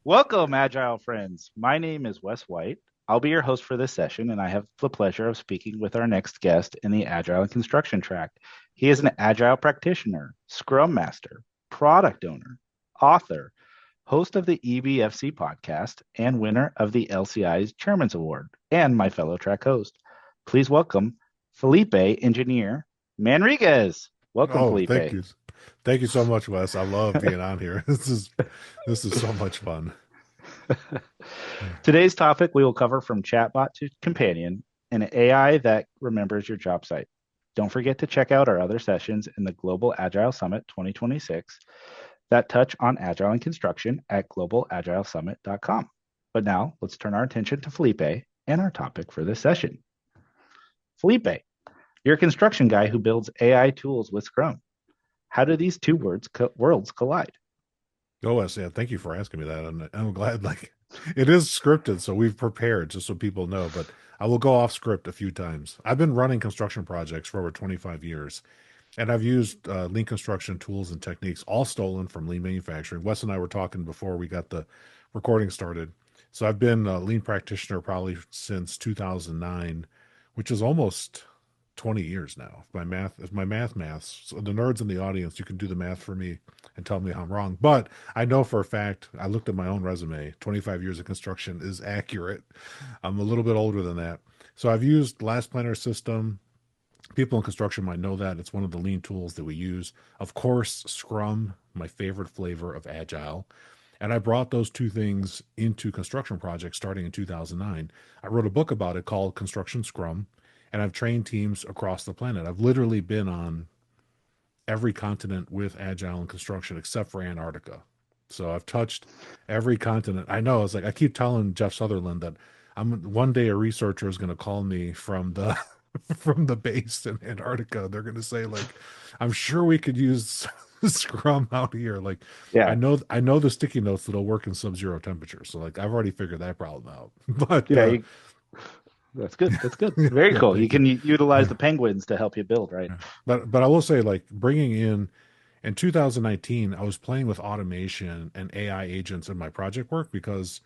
Welcome, Agile friends. My name is Wes White. I'll be your host for this session, and I have the pleasure of speaking with our next guest in the Agile and Construction track. He is an Agile practitioner, Scrum Master, product owner, author, host of the EBFC podcast, and winner of the LCI's Chairman's Award, and my fellow track host. Please welcome Felipe Engineer-Manriquez. Welcome, Oh, thank Felipe. you. Thank you so much, Wes. I love being on here. This is so much fun. Today's topic we will cover from chatbot to companion, an AI that remembers your job site. Don't forget to check out our other sessions in the Global Agile Summit 2026 that touch on Agile and construction at globalagilesummit.com. But now let's turn our attention to Felipe and our topic for this session. Felipe, you're a construction guy who builds AI tools with Scrum. How do these two worlds collide? Oh, Wes, yeah, thank you for asking me that. I'm glad, like, it is scripted, so we've prepared just so people know, but I will go off script a few times. I've been running construction projects for over 25 years, and I've used lean construction tools and techniques, all stolen from lean manufacturing. Wes and I were talking before we got the recording started. So I've been a lean practitioner probably since 2009, which is almost 20 years now. If my maths. So the nerds in the audience, you can do the math for me and tell me I'm wrong. But I know for a fact, I looked at my own resume, 25 years of construction is accurate. I'm a little bit older than that. So I've used Last Planner System. People in construction might know that. It's one of the lean tools that we use. Of course, Scrum, my favorite flavor of Agile. And I brought those two things into construction projects starting in 2009. I wrote a book about it called Construction Scrum, and I've trained teams across the planet. I've literally been on every continent with Agile and construction except for Antarctica. So I've touched every continent. I know. It's like I keep telling Jeff Sutherland that I'm one day a researcher is going to call me from the from the base in Antarctica. They're going to say like, I'm sure we could use Scrum out here. Like, I Yeah, know I know the sticky notes that'll work in sub-zero temperatures. So like I've already figured that problem out. But yeah, that's good. That's good. Very yeah, cool. You thank you. can utilize the penguins to help you build, right? But I will say like bringing in 2019, I was playing with automation and AI agents in my project work because,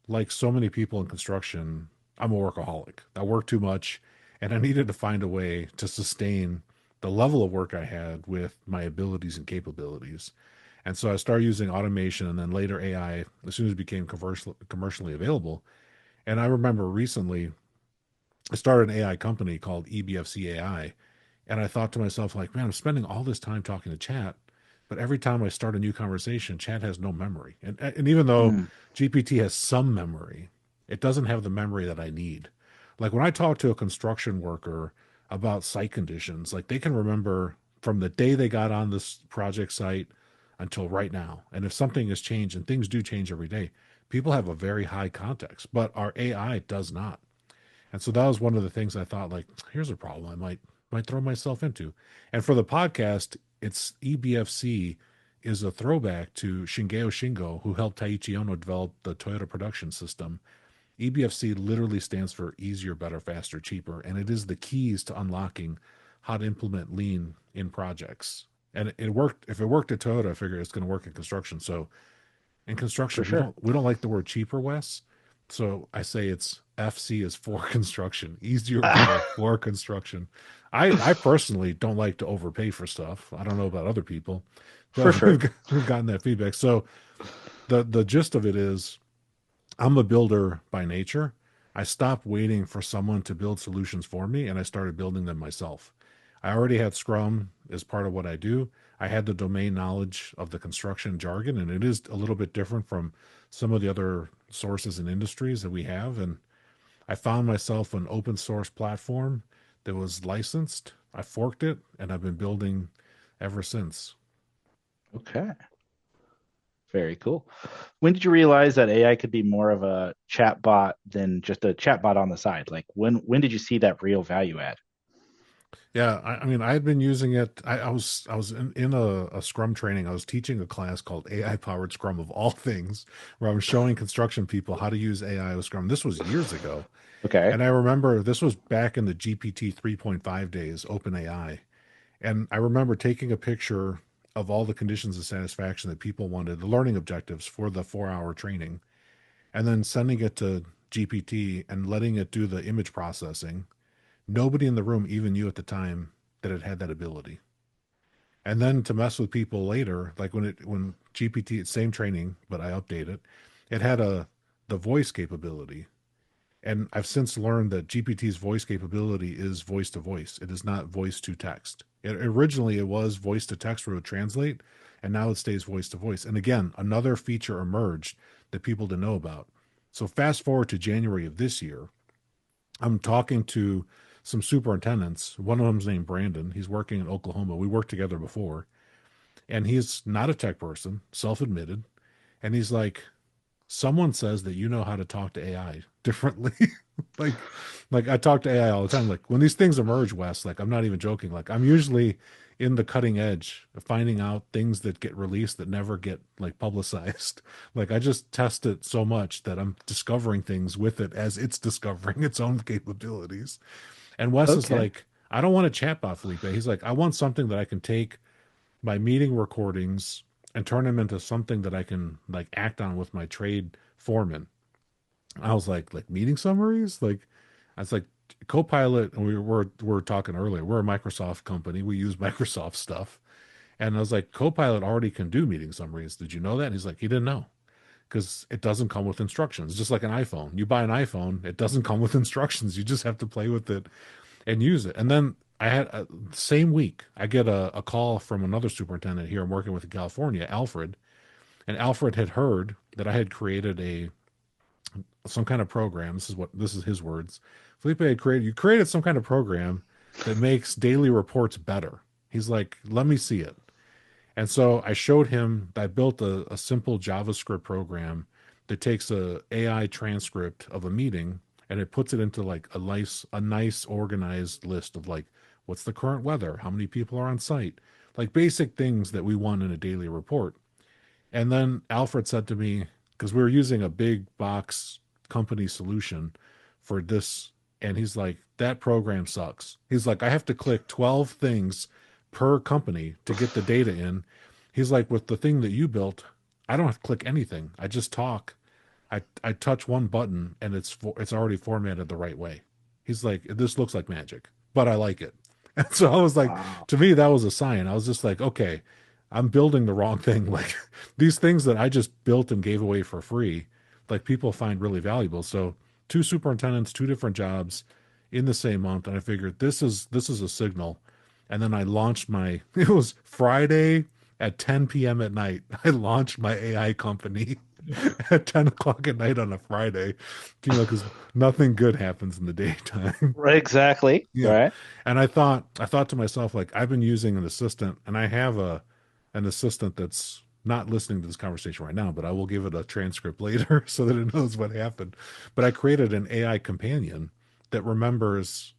like so many people in construction, I'm a workaholic. I work too much, and I needed to find a way to sustain the level of work I had with my abilities and capabilities. And so I started using automation and then later AI as soon as it became commercially available. And I remember recently I started an AI company called EBFC AI. And I thought to myself, like, man, I'm spending all this time talking to chat, but every time I start a new conversation, chat has no memory. And even though Mm, GPT has some memory, it doesn't have the memory that I need. Like when I talk to a construction worker about site conditions, like they can remember from the day they got on this project site until right now. And if something has changed, and things do change every day, people have a very high context, but our AI does not. And so that was one of the things I thought, like, here's a problem I might throw myself into. And for the podcast, it's EBFC is a throwback to Shingeo Shingo, who helped Taiichi Ono develop the Toyota production system. EBFC literally stands for easier, better, faster, cheaper, and it is the keys to unlocking how to implement lean in projects. And it worked. If it worked at Toyota, I figure it's going to work in construction. So in for construction, we sure. don't like the word cheaper, Wes. So I say it's FC is for construction, easier, better for construction. I personally don't like to overpay for stuff. I don't know about other people, For but sure. we've gotten that feedback. So the gist of it is I'm a builder by nature. I stopped waiting for someone to build solutions for me and I started building them myself. I already had Scrum as part of what I do. I had the domain knowledge of the construction jargon, and it is a little bit different from some of the other sources and industries that we have. And I found myself an open source platform that was licensed. I forked it, and I've been building ever since. Okay. Very cool. When did you realize that AI could be more of a chatbot than just a chatbot on the side? Like when did you see that real value add? Yeah, I mean, I had been using it. I was in a Scrum training. I was teaching a class called AI powered Scrum of all things, where I was showing construction people how to use AI with Scrum. This was years ago, Okay. and I remember this was back in the GPT 3.5 days, Open AI, and I remember taking a picture of all the conditions of satisfaction that people wanted, the learning objectives for the 4 hour training, and then sending it to GPT and letting it do the image processing. Nobody in the room even knew at the time that it had that ability. And then to mess with people later, like when GPT, same training, but I update it, it had the voice capability. And I've since learned that GPT's voice capability is voice to voice. It is not voice to text. Originally it was voice to text where it would translate, and now it stays voice to voice. And again, another feature emerged that people didn't know about. So fast forward to January of this year, I'm talking to some superintendents. One of them's named Brandon. He's working in Oklahoma. We worked together before, and he's not a tech person, self-admitted. And he's like, someone says that you know how to talk to AI differently. like like I talk to AI all the time. Like when these things emerge, Wes, like I'm not even joking. Like I'm usually in the cutting edge of finding out things that get released that never get like publicized. Like I just test it so much that I'm discovering things with it as it's discovering its own capabilities. And Wes is Okay. like, I don't want a chatbot, Felipe. He's like, I want something that I can take my meeting recordings and turn them into something that I can like act on with my trade foreman. I was like meeting summaries, like I was like Copilot, and we were talking earlier. We're a Microsoft company. We use Microsoft stuff, and I was like, Copilot already can do meeting summaries. Did you know that? And he's like, he didn't know because it doesn't come with instructions. Just like an iPhone, you buy an iPhone, it doesn't come with instructions. You just have to play with it and use it. And then I had same week, I get a call from another superintendent here I'm working with in California, Alfred, and Alfred had heard that I had created a some kind of program. This is his words. Felipe had created you created some kind of program that makes daily reports better. He's like, let me see it. And so I showed him I built a simple JavaScript program that takes a AI transcript of a meeting and it puts it into like a nice organized list of like what's the current weather, how many people are on site, like basic things that we want in a daily report. And then Alfred said to me, because we were using a big box company solution for this, and he's like, that program sucks. He's like, I have to click 12 things per company to get the data in. He's like, with the thing that you built, I don't have to click anything. I just talk. I touch one button and it's already formatted the right way. He's like, this looks like magic, but I like it. And so I was like, Wow. to me, that was a sign. I was just like, okay, I'm building the wrong thing. Like these things that I just built and gave away for free, like people find really valuable. So two superintendents, two different jobs in the same month, and I figured this is a signal. And then I launched my. It was Friday at 10 p.m. at night. I launched my AI company at 10 o'clock at night on a Friday, because nothing good happens in the daytime. Right, exactly. Yeah. Right. And I thought to myself, like, I've been using an assistant and I have an assistant that's not listening to this conversation right now, but I will give it a transcript later so that it knows what happened. But I created an AI companion that remembers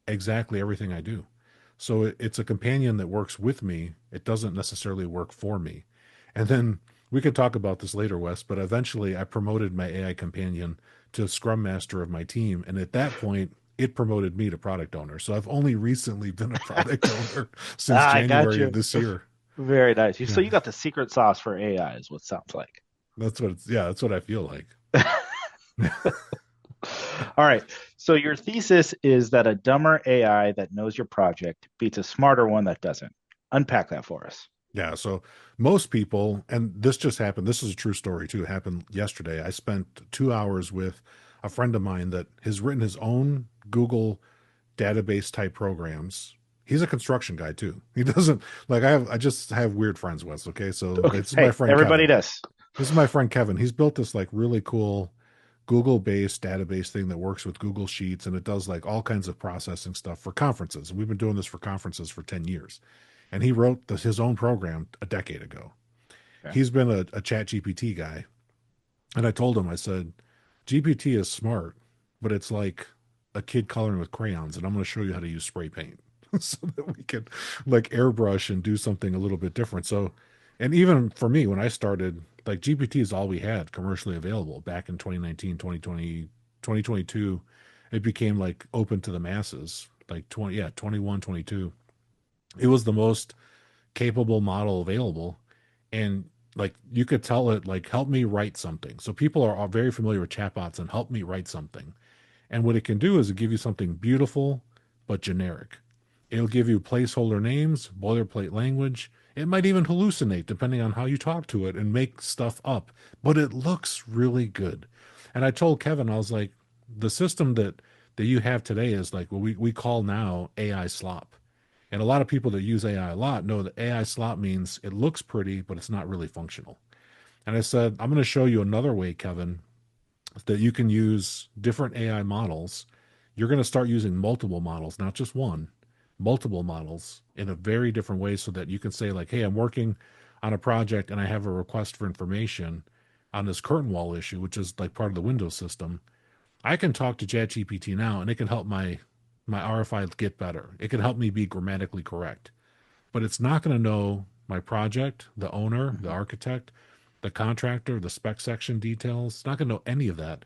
exactly everything I do. So it's a companion that works with me. It doesn't necessarily work for me. And then we could talk about this later, Wes, but eventually I promoted my AI companion to Scrum Master of my team. And at that point, it promoted me to product owner. So I've only recently been a product owner since I got January of you. this year. Very nice. So Yeah. you got the secret sauce for AI, is what it sounds like. That's what I feel like. All right. So your thesis is that a dumber AI that knows your project beats a smarter one that doesn't. Unpack that for us. Yeah, so most people, and this just happened, this is a true story too. It happened yesterday. I spent 2 hours with a friend of mine that has written his own Google database type programs. He's a construction guy too. He doesn't like I just have weird friends, Wes. Okay. So Okay. this is my Hey, friend everybody Kevin. does. This is my friend Kevin. He's built this like really cool Google based database thing that works with Google Sheets and it does like all kinds of processing stuff for conferences. And we've been doing this for conferences for 10 years. And he wrote his own program a decade ago. Okay. He's been a chat GPT guy. And I told him, I said, GPT is smart, but it's like a kid coloring with crayons. And I'm going to show you how to use spray paint so that we can like airbrush and do something a little bit different. So, and even for me, when I started, like GPT is all we had commercially available back in 2019, 2020, 2022. It became like open to the masses, like 20, yeah, 21, 22. It was the most capable model available. And like you could tell it like help me write something. So people are all very familiar with chatbots and help me write something. And what it can do is it give you something beautiful but generic. It'll give you placeholder names, boilerplate language. It might even hallucinate depending on how you talk to it and make stuff up, but it looks really good. And I told Kevin, I was like, the system that you have today is like what we call now AI slop. And a lot of people that use AI a lot know that AI slop means it looks pretty, but it's not really functional. And I said, I'm going to show you another way, Kevin, that you can use different AI models. You're going to start using multiple models, not just one, multiple models in a very different way so that you can say, like, hey, I'm working on a project and I have a request for information on this curtain wall issue, which is like part of the Windows system. I can talk to ChatGPT now and it can help my RFI get better. It can help me be grammatically correct, but it's not going to know my project, the owner, the Mhm. architect, the contractor, the spec section details. It's not going to know any of that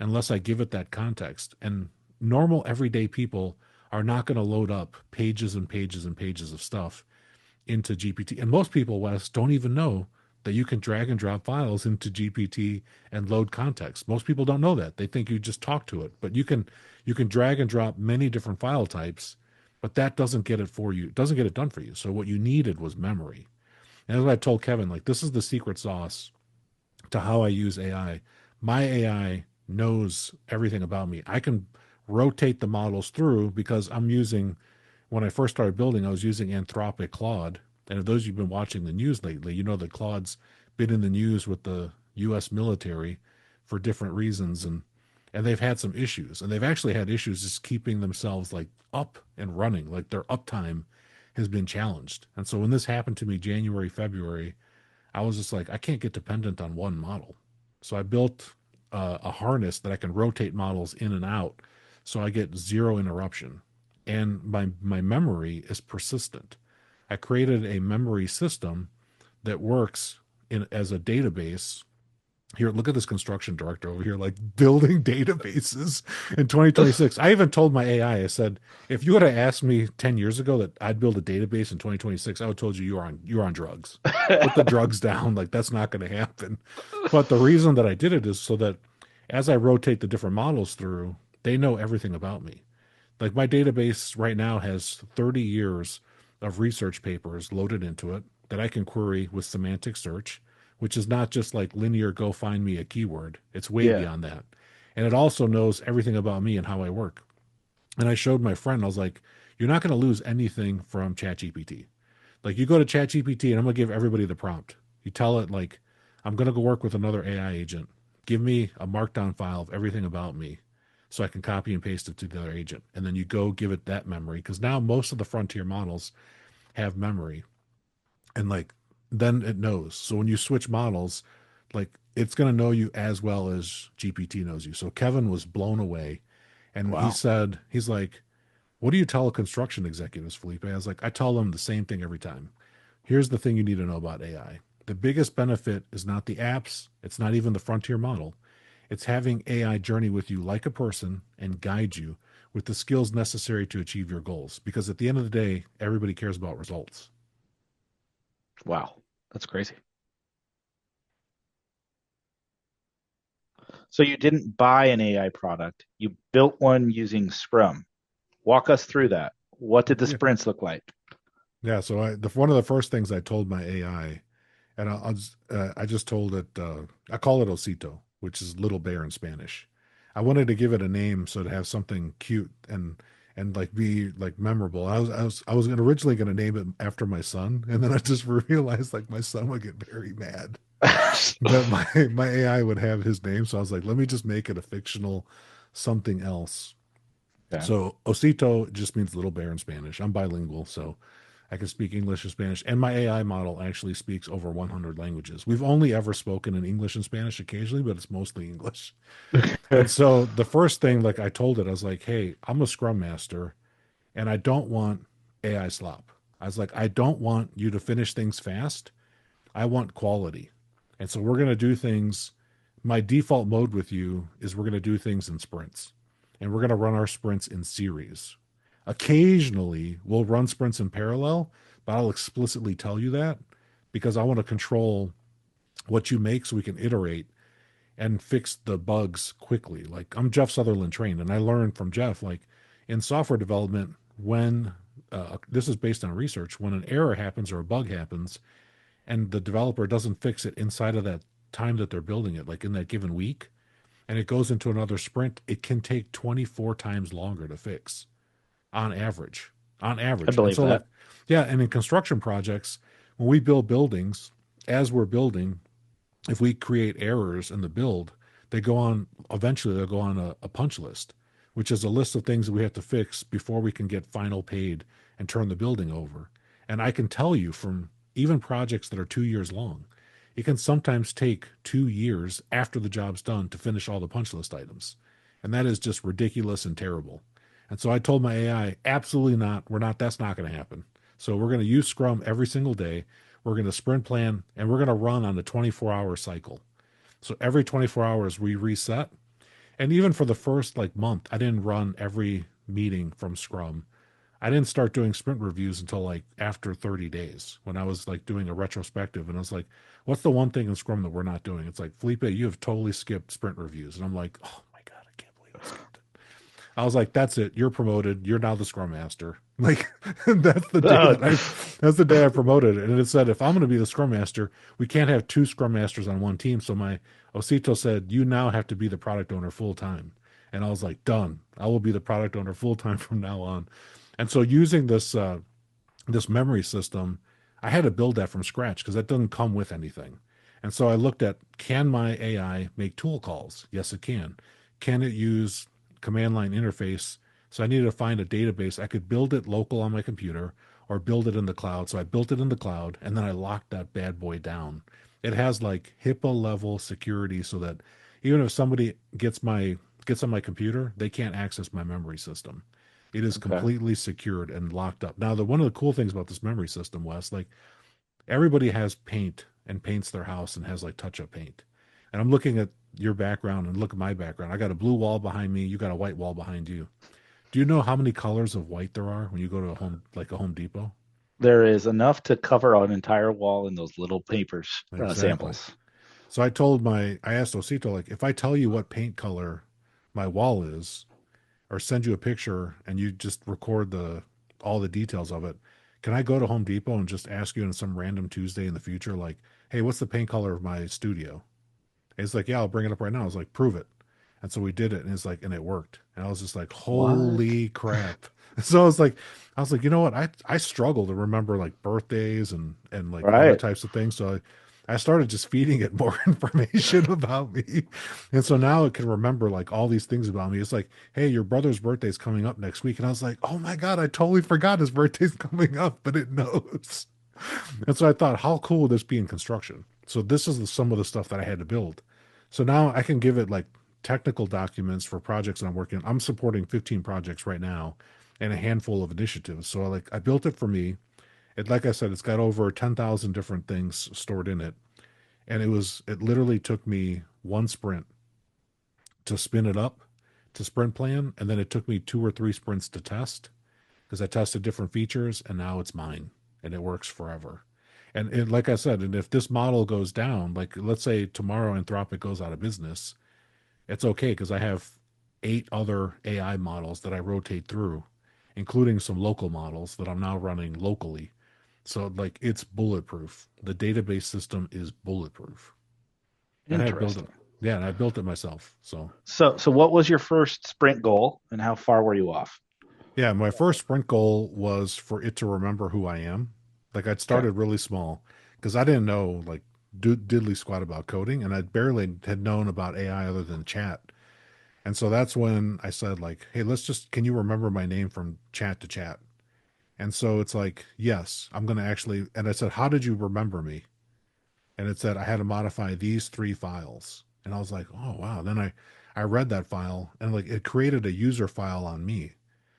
unless I give it that context. And normal everyday people are not going to load up pages and pages and pages of stuff into GPT. And most people, Wes, don't even know that you can drag and drop files into GPT and load context. Most people don't know that. They think you just talk to it, but you can drag and drop many different file types, but that doesn't get it for you. It doesn't get it done for you. So what you needed was memory. And as I told Kevin, like this is the secret sauce to how I use AI. My AI knows everything about me. I can rotate the models through because I'm using, when I first started building, I was using Anthropic Claude. And if those of you have been watching the news lately, you know that Claude's been in the news with the US military for different reasons and they've had some issues. And they've actually had issues just keeping themselves like up and running. Like their uptime has been challenged. And so when this happened to me January, February, I was just like, I can't get dependent on one model. So I built a harness that I can rotate models in and out so I get zero interruption. And my memory is persistent. I created a memory system that works in as a database. Here, look at this construction director over here, like building databases in 2026. I even told my AI, I said, if you would have asked me 10 years ago that I'd build a database in 2026, I would have told you you're on drugs. Put the drugs down. Like that's not going to happen. But the reason that I did it is so that as I rotate the different models through, they know everything about me. Like my database right now has 30 years of research papers loaded into it that I can query with semantic search, which is not just like linear go find me a keyword. It's way Yeah. beyond that. And it also knows everything about me and how I work. And I showed my friend, I was like, you're not going to lose anything from ChatGPT. Like you go to ChatGPT and I'm going to give everybody the prompt. You tell it like, I'm going to go work with another AI agent. Give me a markdown file of everything about me so I can copy and paste it to the other agent. And then you go give it that memory because now most of the frontier models have memory and like then it knows. So when you switch models, like it's going to know you as well as GPT knows you. So Kevin was blown away and he Wow. said, he's like, what do you tell construction executives, Felipe? I was like, I tell them the same thing every time. Here's the thing you need to know about AI. The biggest benefit is not the apps, it's not even the frontier model. It's having AI journey with you like a person and guide you with the skills necessary to achieve your goals. Because at the end of the day, everybody cares about results. Wow. That's crazy. So you didn't buy an AI product. You built one using Scrum. Walk us through that. What did the Yeah. sprints look like? Yeah. So one of the first things I told my AI, and I just told it, I call it Osito, which is little bear in Spanish. I wanted to give it a name so to have something cute and like be like memorable. I was originally going to name it after my son, and then I just realized like my son would get very mad that my AI would have his name. So I was like, let me just make it a fictional something else. Okay. So Osito just means little bear in Spanish. I'm bilingual, so I can speak English and Spanish. And my AI model actually speaks over 100 languages. We've only ever spoken in English and Spanish occasionally, but it's mostly English. And so the first thing, like I told it, I was like, hey, I'm a Scrum Master and I don't want AI slop. I was like, I don't want you to finish things fast. I want quality. And so we're going to do things. My default mode with you is we're going to do things in sprints and we're going to run our sprints in series. Occasionally, we'll run sprints in parallel, but I'll explicitly tell you that because I want to control what you make so we can iterate and fix the bugs quickly. Like I'm Jeff Sutherland trained, and I learned from Jeff, like in software development, when this is based on research, when an error happens or a bug happens, and the developer doesn't fix it inside of that time that they're building it, like in that given week, and it goes into another sprint, it can take 24 times longer to fix on average. On I average. And believe so, like, that. yeah, and in construction projects, when we build buildings, as we're building, if we create errors in the build, they go on, eventually they'll go on a punch list, which is a list of things that we have to fix before we can get final paid and turn the building over. And I can tell you from even projects that are 2 years long, it can sometimes take 2 years after the job's done to finish all the punch list items. And that is just ridiculous and terrible. And so I told my AI, absolutely not. We're not, that's not going to happen. So we're going to use Scrum every single day. We're going to sprint plan and we're going to run on the 24-hour cycle. So every 24 hours we reset. And even for the first like month, I didn't run every meeting from Scrum. I didn't start doing sprint reviews until like after 30 days when I was like doing a retrospective. And I was like, what's the one thing in Scrum that we're not doing? It's like, Felipe, you have totally skipped sprint reviews. And I'm like, oh my God, I can't believe I skipped it. I was like, that's it. You're promoted. You're now the Scrum Master. Like Oh, that's the day I promoted it. And it said, if I'm going to be the Scrum Master, we can't have two Scrum Masters on one team. So my Osito said, you now have to be the product owner full time. And I was like, done. I will be the product owner full time from now on. And so using this memory system, I had to build that from scratch because that doesn't come with anything. And so I looked at, can my AI make tool calls? Yes, it can. Can it use command line interface? So I needed to find a database. I could build it local on my computer or build it in the cloud. So I built it in the cloud and then I locked that bad boy down. It has like HIPAA level security so that even if somebody gets on my computer, they can't access my memory system. It is okay. completely secured and locked up. Now, the one of the cool things about this memory system, Wes, like everybody has paint and paints their house and has like touch-up paint. And I'm looking at your background and look at my background. I got a blue wall behind me. You got a white wall behind you. Do you know how many colors of white there are when you go to a home like a Home Depot? There is enough to cover an entire wall in those little papers Exactly. samples. So I asked Osito, like, if I tell you what paint color my wall is, or send you a picture and you just record the all the details of it, can I go to Home Depot and just ask you on some random Tuesday in the future, like, hey, what's the paint color of my studio? And it's like, yeah, I'll bring it up right now. I was like, prove it. And so we did it, and it's like, and it worked. And I was just like, What? holy crap. So I was like, you know what? I struggle to remember like birthdays and like other Right. types of things. So I started just feeding it more information about me. And so now it can remember like all these things about me. It's like, hey, your brother's birthday's coming up next week. And I was like, oh my God, I totally forgot his birthday's coming up, but it knows. And so I thought, how cool would this be in construction? So this is some of the stuff that I had to build. So now I can give it like technical documents for projects that I'm working on. I'm supporting 15 projects right now and a handful of initiatives. So I built it for me. It, like I said, it's got over 10,000 different things stored in it. And it literally took me one sprint to spin it up to sprint plan. And then it took me 2 or 3 sprints to test because I tested different features and now it's mine and it works forever. And like I said, and if this model goes down, like let's say tomorrow Anthropic goes out of business, it's okay because I have 8 other AI models that I rotate through, including some local models that I'm now running locally. So like it's bulletproof. The database system is bulletproof. And I built it. Interesting. Yeah, and I built it myself. So So what was your first sprint goal and how far were you off? yeah, my first sprint goal was for it to remember who I am. Like I'd Okay. started really small because I didn't know like diddly squat about coding, and I barely had known about AI other than chat. And so that's when I said like, "Hey, can you remember my name from chat to chat?" And so it's like, "Yes, I'm going to actually." And I said, "How did you remember me?" And it said I had to modify these 3 files. And I was like, "Oh, wow." Then I read that file and like it created a user file on me.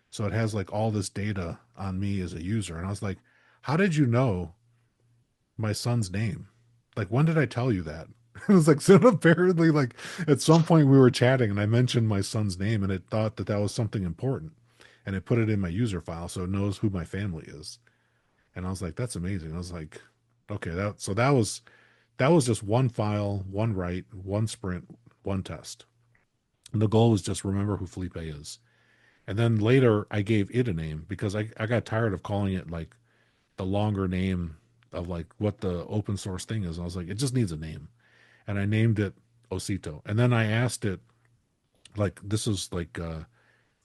So it has like all this data on me as a user. And I was like, how did you know my son's name? Like, when did I tell you that? It was like, so apparently, like, at some point we were chatting and I mentioned my son's name and it thought that that was something important. And it put it in my user file so it knows who my family is. And I was like, that's amazing. I was like, okay, that was that was just one file, one write, one sprint, one test. And the goal was just remember who Felipe is. And then later I gave it a name because I got tired of calling it like the longer name of like what the open source thing is. I was like, it just needs a name. And I named it Osito. And then I asked it, like, this is like,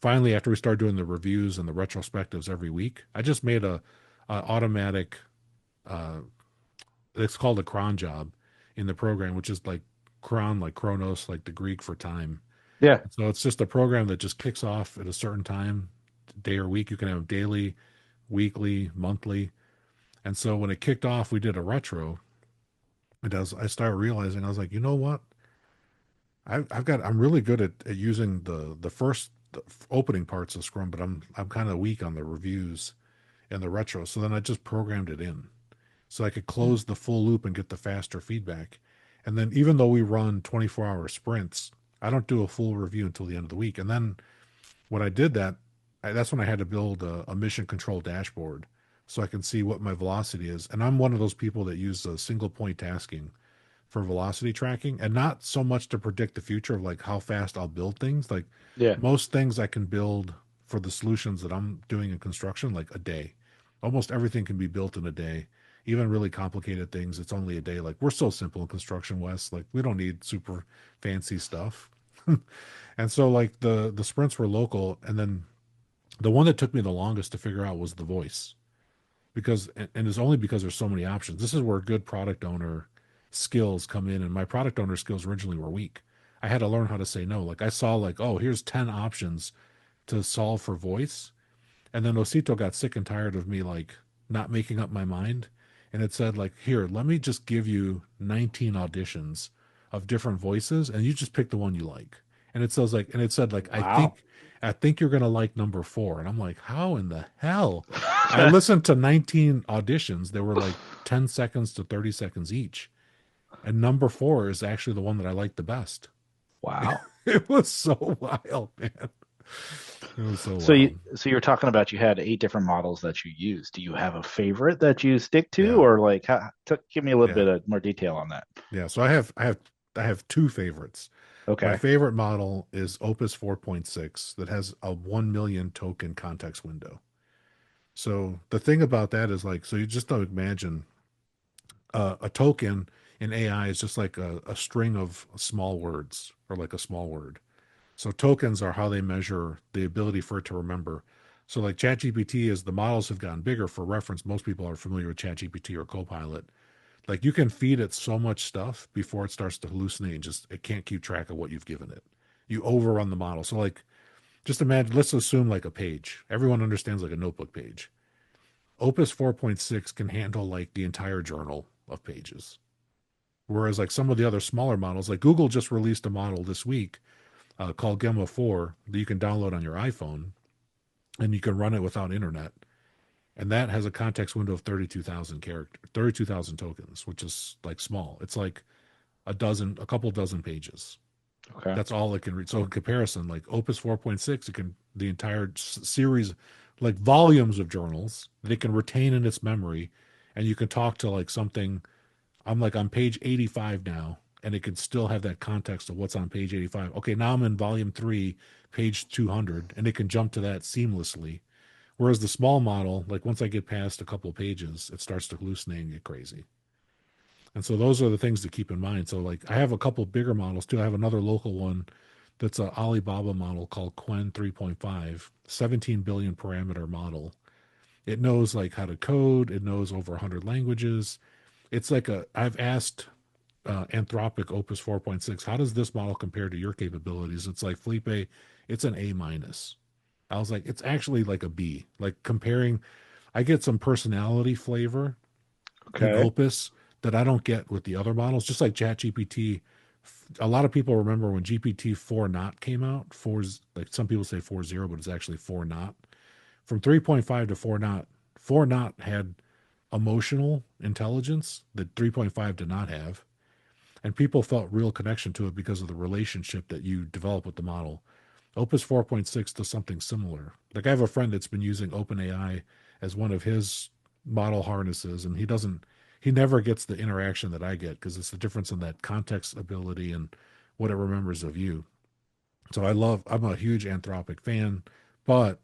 finally, after we started doing the reviews and the retrospectives every week, I just made a automatic, uh, it's called a cron job in the program, which is like cron, like chronos, like the Greek for time. Yeah. So it's just a program that just kicks off at a certain time, day or week. You can have daily, weekly, monthly. And so when it kicked off, we did a retro. And as I started realizing, I was like, you know what? I'm really good at using the first opening parts of Scrum, but I'm kind of weak on the reviews and the retro. So then I just programmed it in so I could Hmm. close the full loop and get the faster feedback. And then even though we run 24-hour sprints, I don't do a full review until the end of the week. And then when I did that, that's when I had to build a mission control dashboard so I can see what my velocity is. And I'm one of those people that use a single point tasking for velocity tracking and not so much to predict the future of like how fast I'll build things. Like Yeah. most things I can build for the solutions that I'm doing in construction, like a day. Almost everything can be built in a day. Even really complicated things, it's only a day. Like we're so simple in construction, Wes. Like we don't need super fancy stuff. And so like the sprints were local, and then the one that took me the longest to figure out was the voice because and it's only because there's so many options. This is where good product owner skills come in, and my product owner skills originally were weak. I had to learn how to say no. Like I saw like, oh, here's 10 options to solve for voice, and then Osito got sick and tired of me like not making up my mind. And it said like, here, let me just give you 19 auditions of different voices and you just pick the one you like. And it said like, Wow. I think you're gonna like number four. And I'm like, how in the hell? I listened to 19 auditions. They were like 10 seconds to 30 seconds each. And number four is actually the one that I like the best. Wow. It was so wild, man. It was so So wild. you're talking about you had 8 different models that you use. Do you have a favorite that you stick to, Yeah. or like give me a little Yeah. bit of more detail on that? Yeah, so I have two favorites. My Okay. favorite model is Opus 4.6 that has a 1 million token context window. So the thing about that is like, so you just don't imagine a token in AI is just like a string of small words or like a small word. So tokens are how they measure the ability for it to remember. So like ChatGPT, as the models have gotten bigger, for reference, most people are familiar with ChatGPT or Copilot. Like you can feed it so much stuff before it starts to hallucinate and just it can't keep track of what you've given it. You overrun the model. So like just imagine, let's assume like a page. Everyone understands like a notebook page. Opus 4.6 can handle like the entire journal of pages. Whereas like some of the other smaller models, like Google just released a model this week called Gemma 4 that you can download on your iPhone and you can run it without internet. And that has a context window of 32,000 character, 32,000 tokens, which is like small. It's like a couple dozen pages. Okay. That's all it can read. So in comparison, like Opus 4.6, it can the entire series, like volumes of journals that it can retain in its memory, and you can talk to like something. I'm like on page 85 now, and it can still have that context of what's on page 85. Okay, now I'm in volume three, page 200, and it can jump to that seamlessly. Whereas the small model, like once I get past a couple of pages, it starts to hallucinate and get crazy. And so those are the things to keep in mind. So like I have a couple bigger models too. I have another local one that's a Alibaba model called Quen 3.5, 17 billion parameter model. It knows like how to code. It knows over 100 languages. It's like I've asked Anthropic Opus 4.6, how does this model compare to your capabilities? It's like Felipe, it's an A minus. I was like, it's actually like a B. Like comparing, I get some personality flavor in Okay. Opus that I don't get with the other models. Just like ChatGPT, a lot of people remember when GPT 4 not came out. Four's like some people say 4.0, but it's actually 4 not. From 3.5 to 4 not, 4 not had emotional intelligence that 3.5 did not have. And people felt real connection to it because of the relationship that you develop with the model. Opus 4.6 does something similar. Like I have a friend that's been using OpenAI as one of his model harnesses, and he never gets the interaction that I get because it's the difference in that context ability and what it remembers of you. So I'm a huge Anthropic fan, but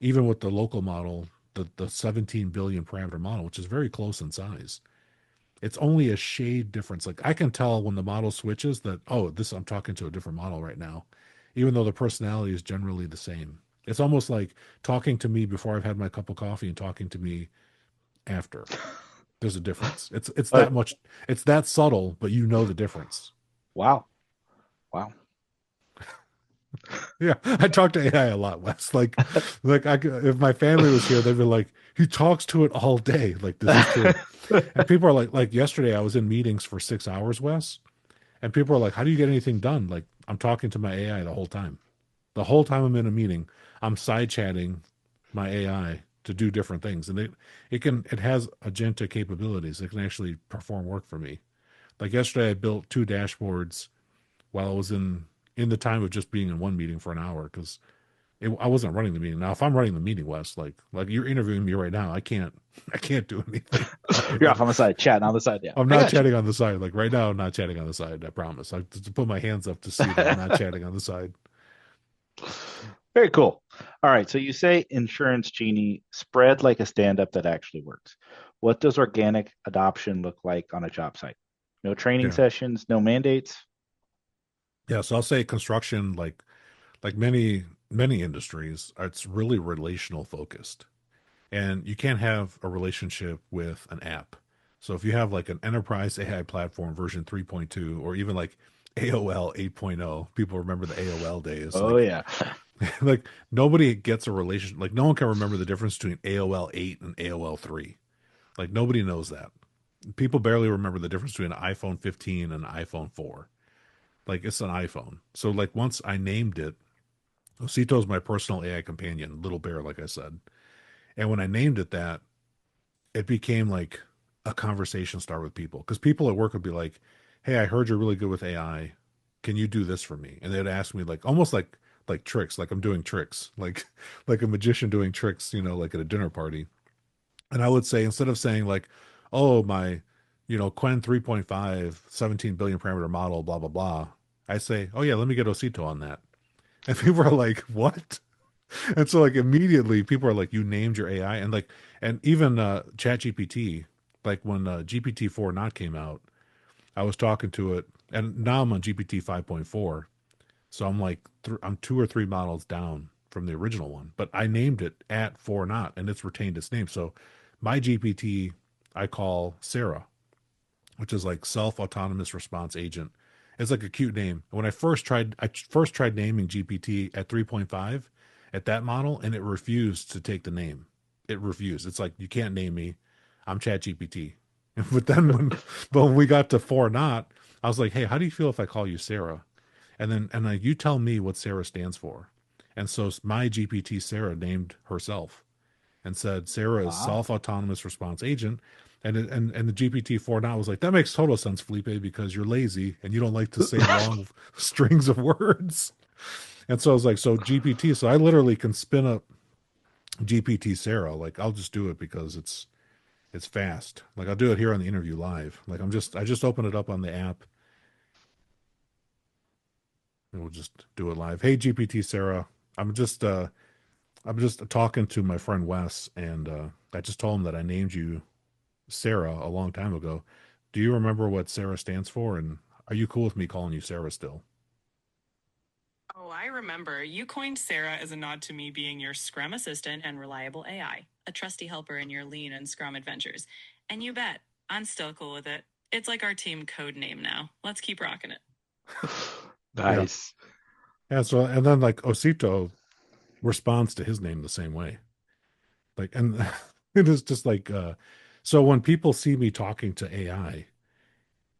even with the local model, the 17 billion parameter model, which is very close in size, it's only a shade difference. Like I can tell when the model switches that, oh, this I'm talking to a different model right now, even though the personality is generally the same. It's almost like talking to me before I've had my cup of coffee and talking to me after. There's a difference. It's that But much. It's that subtle, but you know the difference. wow, wow. Yeah, I talk to AI a lot, Wes. If my family was here, they'd be like, he talks to it all day. Like this is true. And people are like yesterday, I was in meetings for 6 hours, Wes, and people are like, how do you get anything done? Like I'm talking to my AI the whole time. The whole time I'm in a meeting, I'm side chatting my AI to do different things, and it has agentic capabilities. It can actually perform work for me. Like yesterday, I built two dashboards while I was in the time of just being in one meeting for an hour because I wasn't running the meeting. Now, if I'm running the meeting, Wes, like you're interviewing me right now, I can't do anything. You're off on the side, chatting on the side. Yeah, I'm I not got you. chatting on the side. Like right now, I'm not chatting on the side. I promise. I to put my hands up to see that I'm not chatting on the side. Very cool. All right. So you say insurance genie spread like a stand up that actually works. What does organic adoption look like on a job site? No training Yeah, sessions, no mandates. yeah. So I'll say construction, like many industries, it's really relational focused. And you can't have a relationship with an app. So if you have like an enterprise AI platform version 3.2 or even like AOL 8.0, people remember the AOL days. Oh Like yeah. like nobody gets a relation, like no one can remember the difference between AOL 8 and AOL 3. Like nobody knows that. People barely remember the difference between an iPhone 15 and an iPhone 4. Like it's an iPhone. So like once I named it, Osito is my personal AI companion, little bear, like I said. And when I named it that, it became like a conversation start with people because people at work would be like, "Hey, I heard you're really good with AI. Can you do this for me?" And they'd ask me like almost like tricks, like I'm doing tricks, like like a magician doing tricks, like at a dinner party. And I would say instead of saying like, "Oh, my, Quen 3.5, 17 billion parameter model, blah blah blah," I say, "Oh yeah, let me get Osito on that." And people are like, "What?" And so like immediately people are like, you named your AI, and even Chat GPT, like when GPT-4 not came out, I was talking to it, and now I'm on GPT 5.4, so I'm like I'm two or three models down from the original one, but I named it at 4 not, and it's retained its name. So my GPT I call Sarah, which is like self autonomous response agent. It's like a cute name. When I first tried naming GPT at 3.5 at that model, and it refused to take the name. It refused. It's like you can't name me. I'm Chat GPT. But then when we got to 4 not, I was like, hey, how do you feel if I call you Sarah? And you tell me what Sarah stands for. And so my GPT Sarah named herself and said Sarah is Wow. self autonomous response agent. And the GPT-4 now was like, that makes total sense, Felipe, because you're lazy and you don't like to say long strings of words. And so I was like, so GPT, so I literally can spin up GPT Sarah. Like I'll just do it because it's fast. Like I'll do it here on the interview live. Like I just open it up on the app and we'll just do it live. Hey GPT Sarah, I'm just uh I'm just talking to my friend Wes, and I just told him that I named you Sarah a long time ago. Do you remember what Sarah stands for? And are you cool with me calling you Sarah still? Oh, I remember. You coined Sarah as a nod to me being your Scrum assistant and reliable AI, a trusty helper in your lean and Scrum adventures. And you bet, I'm still cool with it. It's like our team code name now. Let's keep rocking it. Yeah. Nice. Yeah. So, and then like Osito responds to his name the same way. Like, and it is just like, so when people see me talking to AI,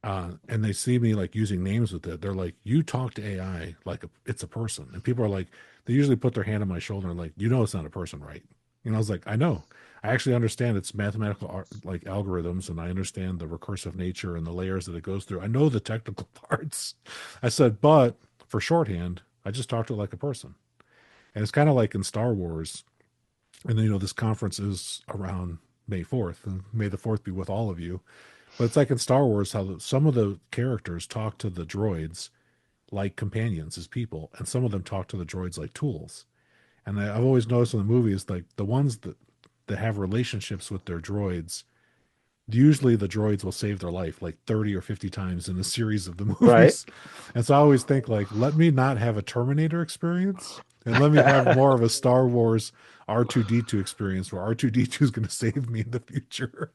and they see me like using names with it, they're like, "You talk to AI like it's a person." And people are like, they usually put their hand on my shoulder and like, it's not a person, right? I was like, I know. I actually understand its mathematical like algorithms, and I understand the recursive nature and the layers that it goes through. I know the technical parts. I said, but for shorthand, I just talk to it like a person. And it's kind of like in Star Wars, and this conference is around. May 4th, and May the 4th be with all of you. But it's like in Star Wars how some of the characters talk to the droids like companions as people, and some of them talk to the droids like tools. And I've always noticed in the movies, like the ones that have relationships with their droids, usually the droids will save their life like 30 or 50 times in a series of the Right. movies. And so I always think like, let me not have a Terminator experience and let me have more of a Star Wars R2D2 experience where R2D2 is going to save me in the future.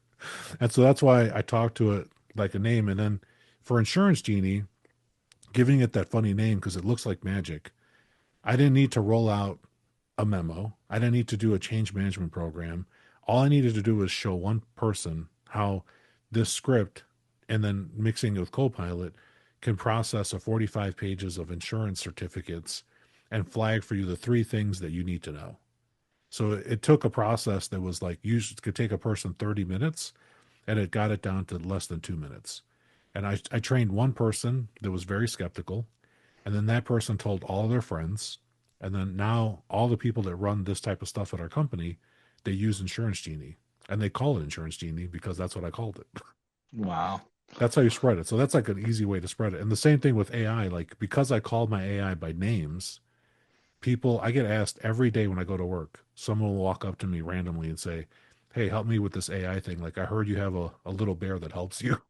And so that's why I talk to it like a name. And then for Insurance Genie, giving it that funny name because it looks like magic, I didn't need to roll out a memo. I didn't need to do a change management program. All I needed to do was show one person how this script and then mixing it with Copilot can process a 45 pages of insurance certificates and flag for you the three things that you need to know. So it took a process that was like, could take a person 30 minutes and it got it down to less than 2 minutes. And I trained one person that was very skeptical. And then that person told all their friends. And then now all the people that run this type of stuff at our company, they use Insurance Genie. And they call it Insurance Genie because that's what I called it. Wow. That's how you spread it. So that's like an easy way to spread it. And the same thing with AI, like because I called my AI by names, people, I get asked every day when I go to work, someone will walk up to me randomly and say, "Hey, help me with this AI thing. Like I heard you have a little bear that helps you."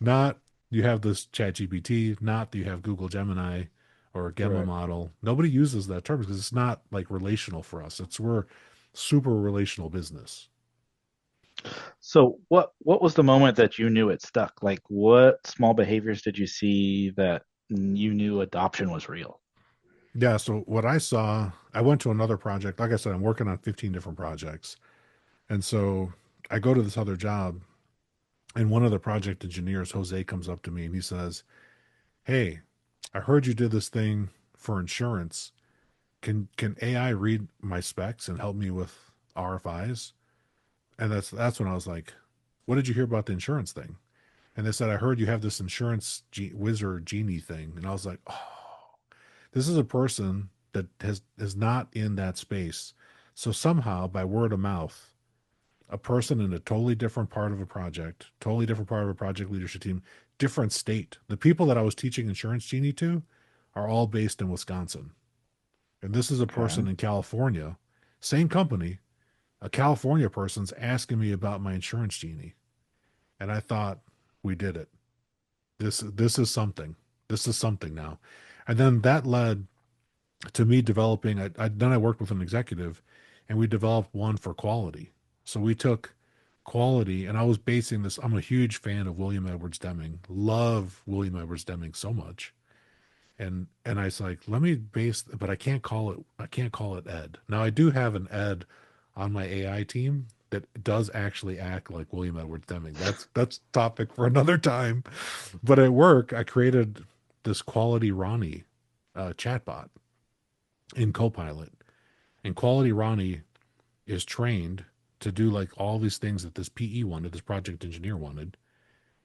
Not you have this Chat GPT, not that you have Google Gemini or a Gemma Right. model. Nobody uses that term because it's not like relational for us. We're super relational business. So what was the moment that you knew it stuck? Like what small behaviors did you see that you knew adoption was real? Yeah, so what I saw, I went to another project. Like I said, I'm working on 15 different projects. And so I go to this other job, and one of the project engineers, Jose, comes up to me and he says, "Hey, I heard you did this thing for insurance. Can AI read my specs and help me with RFIs?" And that's when I was like, "What did you hear about the insurance thing?" And they said, "I heard you have this insurance wizard genie thing." And I was like, "Oh, this is a person that is not in that space." So somehow, by word of mouth, a person in a totally different part of a project, totally different part of a project leadership team, different state. The people that I was teaching insurance genie to are all based in Wisconsin, and this is a Okay. person in California, same company. A California person's asking me about my insurance genie, and I thought we did it. This is something. This is something now, and then that led to me developing. Then I worked with an executive, and we developed one for quality. So we took quality, and I was basing this. I'm a huge fan of William Edwards Deming. Love William Edwards Deming so much, and I was like, let me base, but I can't call it. I can't call it Ed. Now I do have an Ed on my AI team that does actually act like William Edwards Deming. That's topic for another time. But at work, I created this quality Ronnie chatbot in Copilot, and quality Ronnie is trained to do like all these things that this PE wanted, this project engineer wanted,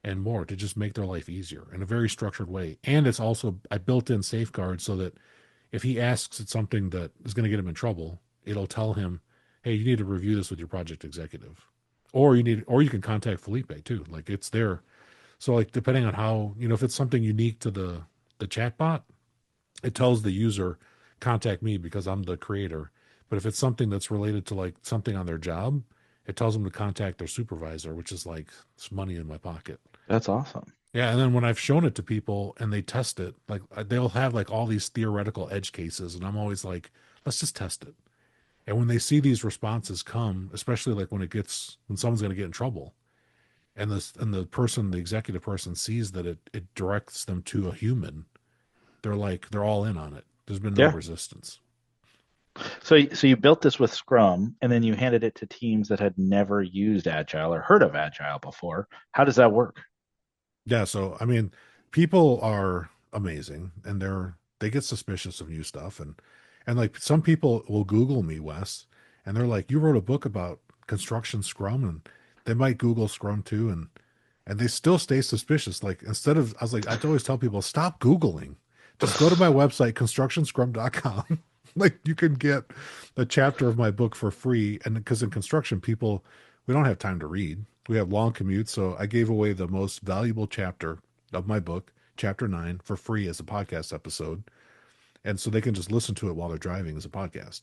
and more to just make their life easier in a very structured way. And it's also I built in safeguards so that if he asks it something that is going to get him in trouble, it'll tell him, "Hey, you need to review this with your project executive." Or you can contact Felipe too. Like it's there. So like depending on how, if it's something unique to the chatbot, it tells the user contact me because I'm the creator. But if it's something that's related to like something on their job, it tells them to contact their supervisor, which is like it's money in my pocket. That's awesome. Yeah, and then when I've shown it to people and they test it, like they'll have like all these theoretical edge cases, and I'm always like, let's just test it. And when they see these responses come, especially like when someone's going to get in trouble, and the executive person sees that it directs them to a human, they're all in on it. There's been no Yeah. resistance. So you built this with Scrum and then you handed it to teams that had never used Agile or heard of Agile before. How does that work? Yeah, so I mean, people are amazing and they get suspicious of new stuff and like some people will Google me, Wes, and they're like, "You wrote a book about construction Scrum," and they might Google Scrum too, and they still stay suspicious. Like instead of I was like, I'd always tell people, stop Googling. Just go to my website, constructionscrum.com. Like you can get a chapter of my book for free. And because in construction, people, we don't have time to read. We have long commutes. So I gave away the most valuable chapter of my book, chapter 9, for free as a podcast episode. And so they can just listen to it while they're driving as a podcast.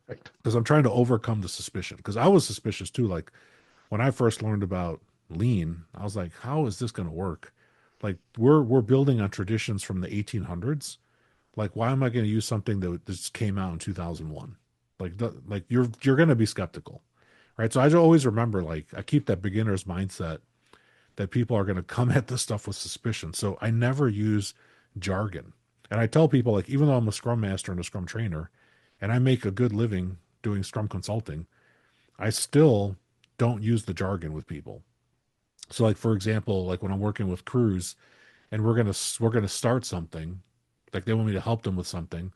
Perfect. Because I'm trying to overcome the suspicion. Because I was suspicious too. Like when I first learned about lean, I was like, how is this going to work? Like we're building on traditions from the 1800s. Like why am I going to use something that just came out in 2001? Like you're going to be skeptical, right? So I always remember like I keep that beginner's mindset that people are going to come at this stuff with suspicion. So I never use jargon. And I tell people like even though I'm a scrum master and a scrum trainer and I make a good living doing scrum consulting, I still don't use the jargon with people. So like for example, like when I'm working with crews and we're gonna start something, like they want me to help them with something,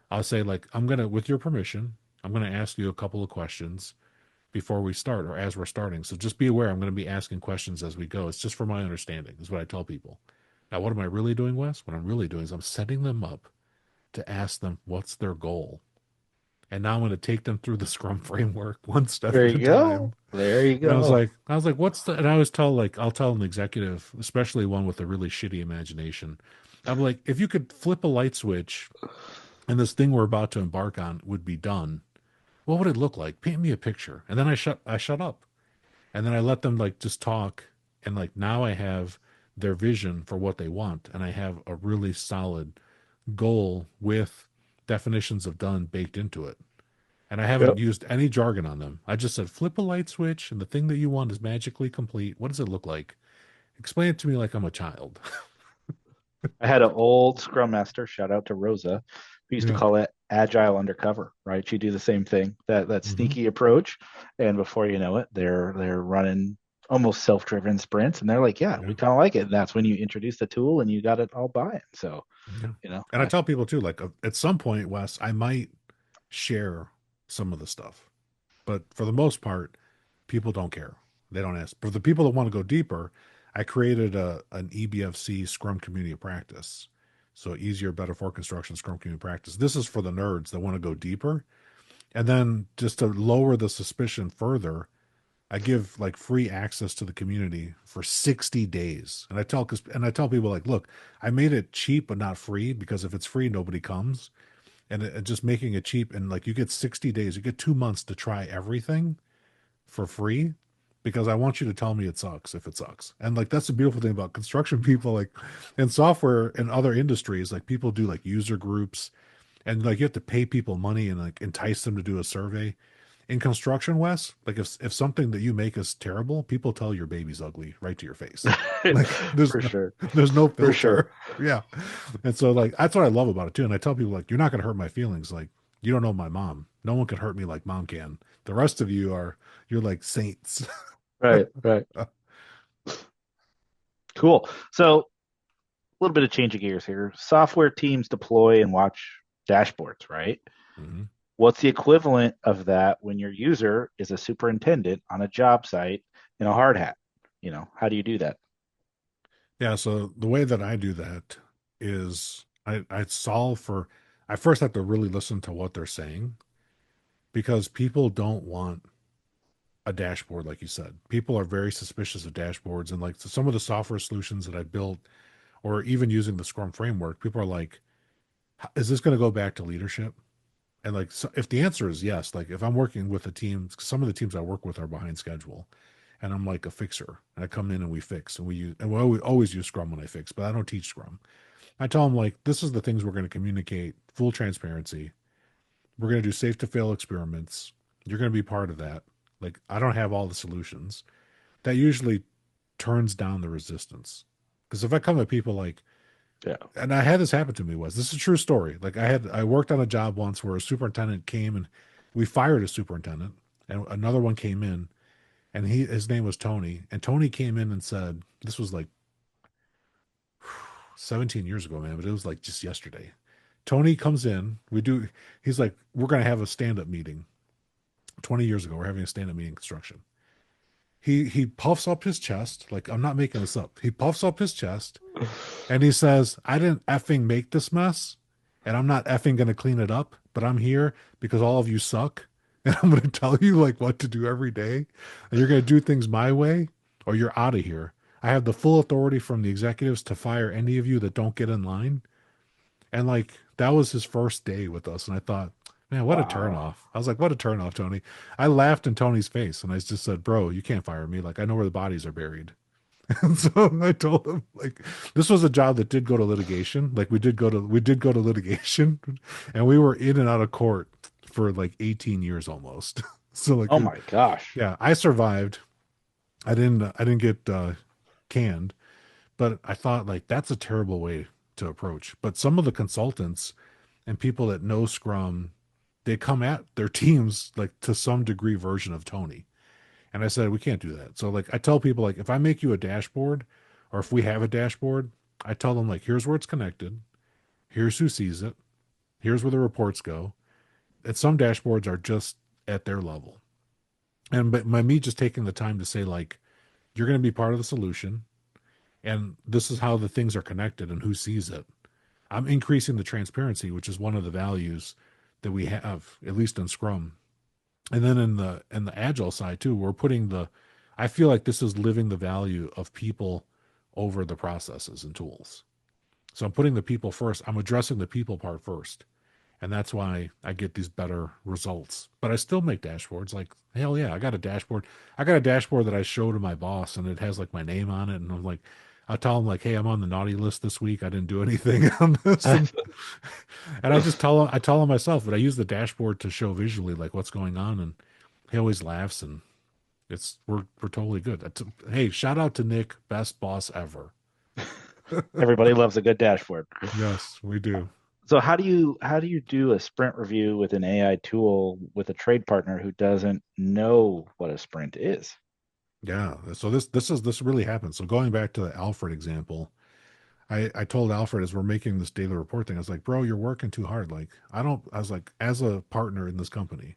I'll say like I'm gonna, with your permission, I'm gonna ask you a couple of questions before we start or as we're starting. So just be aware I'm gonna be asking questions as we go. It's just for my understanding, is what I tell people. Now, what am I really doing, Wes? What I'm really doing is I'm setting them up to ask them what's their goal. And now I'm going to take them through the Scrum framework one step There at a you go. time. There you And go. I was like, what's the, and I always tell like, I'll tell an executive, especially one with a really shitty imagination. I'm like, if you could flip a light switch and this thing we're about to embark on would be done, what would it look like? Paint me a picture. And then I shut up. And then I let them like just talk. And like now I have their vision for what they want. And I have a really solid goal with definitions of done baked into it. And I haven't Yep. used any jargon on them. I just said, flip a light switch and the thing that you want is magically complete. What does it look like? Explain it to me like I'm a child. I had an old Scrum Master, shout out to Rosa, who used to Yeah. call it agile undercover, right? She'd do the same thing, that Hmm. sneaky approach. And before you know it, they're running almost self-driven sprints. And they're like, yeah, Yeah. we kind of like it. And that's when you introduce the tool and you got it all buy-in. So, Yeah. you know, And I tell people too, like at some point, Wes, I might share some of the stuff. But for the most part, people don't care. They don't ask. For the people that want to go deeper, I created an EBFC Scrum Community of Practice. So easier, better for construction Scrum Community Practice. This is for the nerds that want to go deeper. And then just to lower the suspicion further, I give like free access to the community for 60 days. And I tell people like, look, I made it cheap but not free because if it's free, nobody comes. And just making it cheap and like you get 60 days, you get 2 months to try everything for free because I want you to tell me it sucks if it sucks. And like that's the beautiful thing about construction people, like in software and other industries, like people do like user groups and like you have to pay people money and like entice them to do a survey. In construction, Wes, like if something that you make is terrible, people tell your baby's ugly right to your face. Like for sure. there's no For sure. filter. Yeah. And so like that's what I love about it too. And I tell people like you're not gonna hurt my feelings. Like you don't know my mom. No one can hurt me like mom can. The rest of you are you're like saints. Right, right. Cool. So a little bit of change of gears here. Software teams deploy and watch dashboards, right? Mhm. What's the equivalent of that when your user is a superintendent on a job site in a hard hat? How do you do that? Yeah, so the way that I do that is I solve for I first have to really listen to what they're saying because people don't want a dashboard like you said. People are very suspicious of dashboards and like so some of the software solutions that I built or even using the Scrum framework, people are like, is this going to go back to leadership? And like so if the answer is yes, like if I'm working with a team, some of the teams I work with are behind schedule and I'm like a fixer and I come in and we fix and we always use Scrum when I fix, but I don't teach Scrum. I tell them like this is the things we're going to communicate, full transparency. We're going to do safe to fail experiments. You're going to be part of that. Like I don't have all the solutions. That usually turns down the resistance. Because if I come at people like, Yeah. and I had this happen to me was this is a true story. Like I worked on a job once where a superintendent came and we fired a superintendent and another one came in and his name was Tony and Tony came in and said this was like 17 years ago, man, but it was like just yesterday. Tony comes in, he's like, we're going to have a stand up meeting. 20 years ago, we're having a stand up meeting in construction. He puffs up his chest, like, I'm not making this up. He puffs up his chest and he says, I didn't effing make this mess and I'm not effing going to clean it up. but I'm here because all of you suck. And I'm going to tell you like what to do every day. And you're going to do things my way or you're out of here. I have the full authority from the executives to fire any of you that don't get in line. And like that was his first day with us. And I thought, man, what a Wow. turnoff. I was like, what a turnoff, Tony. I laughed in Tony's face and I just said, bro, you can't fire me. Like I know where the bodies are buried. And so I told him like this was a job that did go to litigation. Like we did go to litigation and we were in and out of court for like 18 years almost. So like Oh my gosh. yeah, I survived. I didn't get canned, but I thought like that's a terrible way to approach. But some of the consultants and people that know Scrum, they come at their teams like to some degree version of Tony. And I said, we can't do that. So like I tell people like if I make you a dashboard or if we have a dashboard, I tell them like here's where it's connected, here's who sees it, here's where the reports go. And some dashboards are just at their level. And but my me just taking the time to say like you're going to be part of the solution and this is how the things are connected and who sees it. I'm increasing the transparency, which is one of the values that we have, at least in Scrum. And then in the agile side too, we're putting the I feel like this is living the value of people over the processes and tools. So I'm putting the people first. I'm addressing the people part first. And that's why I get these better results. But I still make dashboards. Like, hell yeah, I got a dashboard. I got a dashboard that I show to my boss and it has like my name on it. And I'm like, I'll tell him like, hey, I'm on the naughty list this week. I didn't do anything on this. And I just tell him myself, but I use the dashboard to show visually like what's going on. And he always laughs and we're totally good. Hey, shout out to Nick, best boss ever. Everybody loves a good dashboard. Yes, we do. So how do you do a sprint review with an AI tool with a trade partner who doesn't know what a sprint is? Yeah. So this really happens. So going back to the Alfred example, I told Alfred as we're making this daily report thing, I was like, bro, you're working too hard. Like, I was like, as a partner in this company,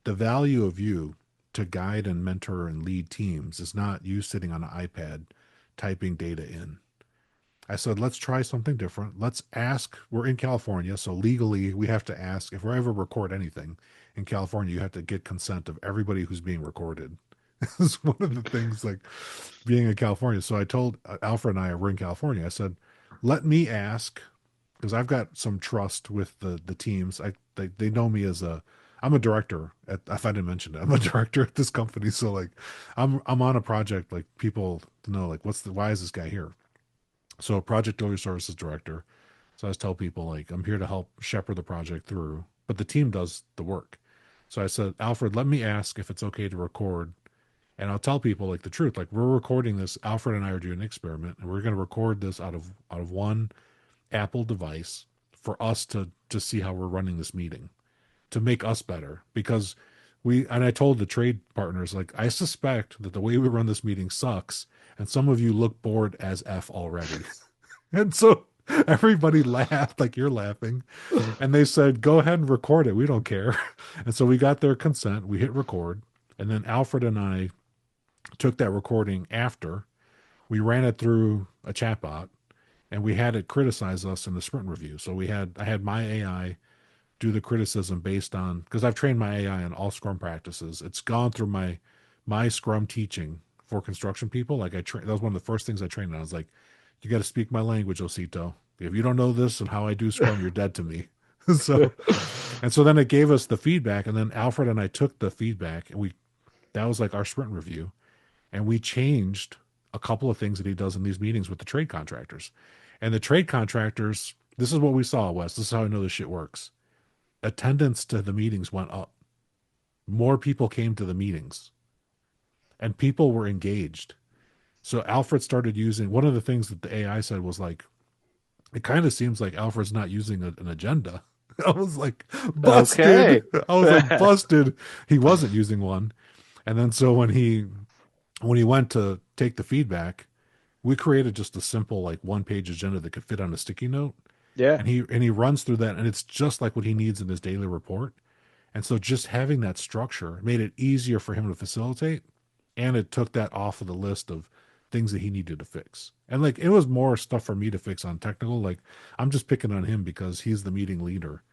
the value of you to guide and mentor and lead teams is not you sitting on an iPad typing data in. I said, let's try something different. Let's ask. We're in California, so legally we have to ask if we ever record anything in California, you have to get consent of everybody who's being recorded. It's one of the things like being in California. So I told Alfred and I were in California. I said, let me ask because I've got some trust with the teams. They know me as a I'm a director at if I didn't mention it, I'm a director at this company. So like I'm on a project like people know like why is this guy here? So project delivery services director. So I just tell people like I'm here to help shepherd the project through, but the team does the work. So I said, Alfred, let me ask if it's okay to record. And I'll tell people like the truth. Like we're recording this. Alfred and I are doing an experiment, and we're going to record this out of one Apple device for us to see how we're running this meeting to make us better because I told the trade partners like I suspect that the way we run this meeting sucks and some of you look bored as F already. And so everybody laughed like you're laughing and they said go ahead and record it, we don't care. And so we got their consent, we hit record, and then Alfred and I took that recording after we ran it through a chatbot and we had it criticize us in the sprint review. So I had my AI do the criticism based on because I've trained my AI on all Scrum practices. It's gone through my Scrum teaching for construction people. Like that was one of the first things I trained on. I was like, you got to speak my language, Osito. If you don't know this and how I do Scrum, you're dead to me. So and so then it gave us the feedback, and then Alfred and I took the feedback, and we that was like our sprint review, and we changed a couple of things that he does in these meetings with the trade contractors. And the trade contractors, this is what we saw, Wes. This is how I know this shit works. Attendance to the meetings went up. More people came to the meetings and people were engaged. So Alfred started using one of the things that the AI said was like, it kind of seems like Alfred's not using an agenda. I was like, busted. Okay. I was like, busted. He wasn't using one. And then so when he went to take the feedback, we created just a simple like one page agenda that could fit on a sticky note. Yeah. And he runs through that and it's just like what he needs in his daily report. And so just having that structure made it easier for him to facilitate. And it took that off of the list of things that he needed to fix. And like it was more stuff for me to fix on technical. Like I'm just picking on him because he's the meeting leader.